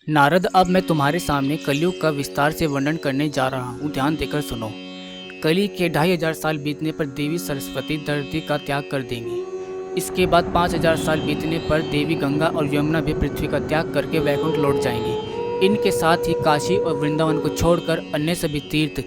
नारद, अब मैं तुम्हारे सामने कलयुग का विस्तार से वर्णन करने जा रहा हूँ, ध्यान देकर सुनो। कली के 2500 साल बीतने पर देवी सरस्वती धरती का त्याग कर देंगी। इसके बाद 5000 साल बीतने पर देवी गंगा और यमुना भी पृथ्वी का त्याग करके वैकुंठ लौट जाएंगी। इनके साथ ही काशी और वृंदावन को छोड़कर अन्य सभी तीर्थ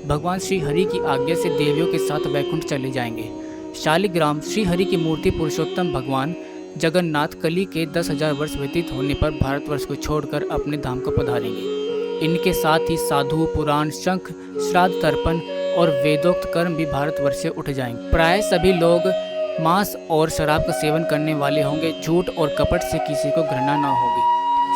भगवान श्री हरि की आज्ञा से देवियों के साथ वैकुंठ चले जाएंगे। शालिग्राम श्री हरि की मूर्ति पुरुषोत्तम भगवान जगन्नाथ कली के 10,000 वर्ष व्यतीत होने पर भारतवर्ष को छोड़कर अपने धाम को पधारेंगे। इनके साथ ही साधु, पुराण, शंख, श्राद्ध, तर्पण और वेदोक्त कर्म भी भारतवर्ष से उठ जाएंगे। प्राय सभी लोग मांस और शराब का सेवन करने वाले होंगे। झूठ और कपट से किसी को घृणा न होगी।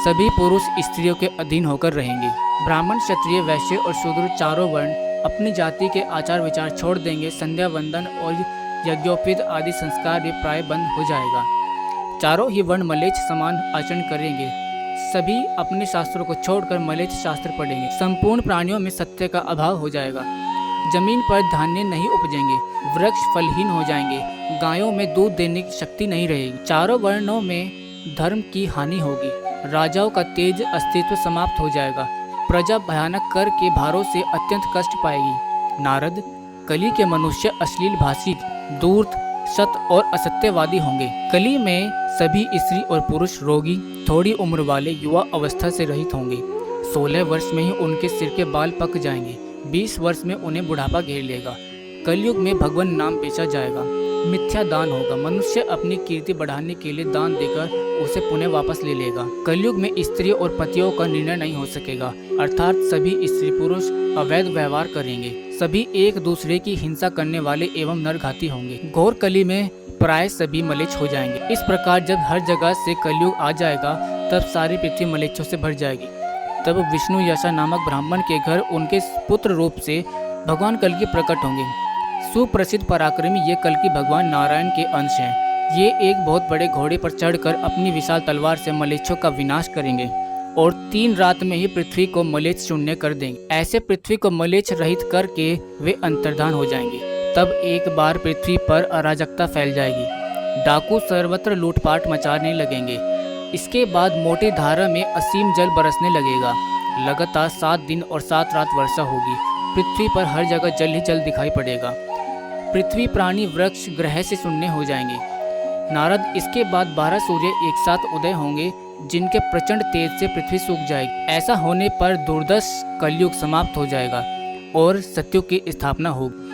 सभी पुरुष स्त्रियों के अधीन होकर रहेंगे। ब्राह्मण, क्षत्रिय, वैश्य और शूद्र चारों वर्ण अपनी जाति के आचार विचार छोड़ देंगे। संध्या वंदन और यज्ञोपवीत आदि संस्कार भी प्राय बंद हो जाएगा। चारों ही वर्ण मलेच्छ समान आचरण करेंगे। सभी अपने शास्त्रों को छोड़कर मलेच्छ शास्त्र पढ़ेंगे। संपूर्ण प्राणियों में सत्य का अभाव हो जाएगा। जमीन पर धान्य नहीं उपजेंगे। वृक्ष फलहीन हो जाएंगे। गायों में दूध देने की शक्ति नहीं रहेगी। चारों वर्णों में धर्म की हानि होगी। राजाओं का तेज अस्तित्व समाप्त हो जाएगा। प्रजा भयानक कर के भारों से अत्यंत कष्ट पाएगी। नारद, कली के मनुष्य अश्लील भाषी, धूर्त, सत और असत्यवादी होंगे। कली में सभी स्त्री और पुरुष रोगी, थोड़ी उम्र वाले, युवा अवस्था से रहित होंगे। 16 वर्ष में ही उनके सिर के बाल पक जाएंगे। 20 वर्ष में उन्हें बुढ़ापा घेर लेगा। कलयुग में भगवान नाम बेचा जाएगा। मिथ्या दान होगा। मनुष्य अपनी कीर्ति बढ़ाने के लिए दान देकर उसे पुनः वापस ले लेगा। कलयुग में स्त्री और पतियों का निर्णय नहीं हो सकेगा, अर्थात सभी स्त्री पुरुष अवैध व्यवहार करेंगे। सभी एक दूसरे की हिंसा करने वाले एवं नरघाती होंगे। घोर कली में प्राय सभी मलेच्छ हो जाएंगे। इस प्रकार जब हर जगह से कलयुग आ जाएगा तब सारी पृथ्वी मलेच्छों से भर जाएगी। तब विष्णु यशा नामक ब्राह्मण के घर उनके पुत्र रूप से भगवान कल्कि प्रकट होंगे। सुप्रसिद्ध पराक्रमी ये कल्कि भगवान नारायण के अंश हैं। ये एक बहुत बड़े घोड़े पर चढ़कर अपनी विशाल तलवार से मलेच्छों का विनाश करेंगे और 3 रात में ही पृथ्वी को मलेच्छ शून्य कर देंगे। ऐसे पृथ्वी को मलेच्छ रहित करके वे अंतर्धान हो जाएंगे। तब एक बार पृथ्वी पर अराजकता फैल जाएगी। डाकू सर्वत्र लूटपाट मचाने लगेंगे। इसके बाद मोटी धारा में असीम जल बरसने लगेगा। लगातार 7 दिन और 7 रात वर्षा होगी। पृथ्वी पर हर जगह जल ही जल दिखाई पड़ेगा। पृथ्वी, प्राणी, वृक्ष, ग्रह से शून्य हो जाएंगे। नारद, इसके बाद 12 सूर्य एक साथ उदय होंगे जिनके प्रचंड तेज से पृथ्वी सूख जाएगी। ऐसा होने पर दुर्दश कलयुग समाप्त हो जाएगा और सत्युग की स्थापना होगी।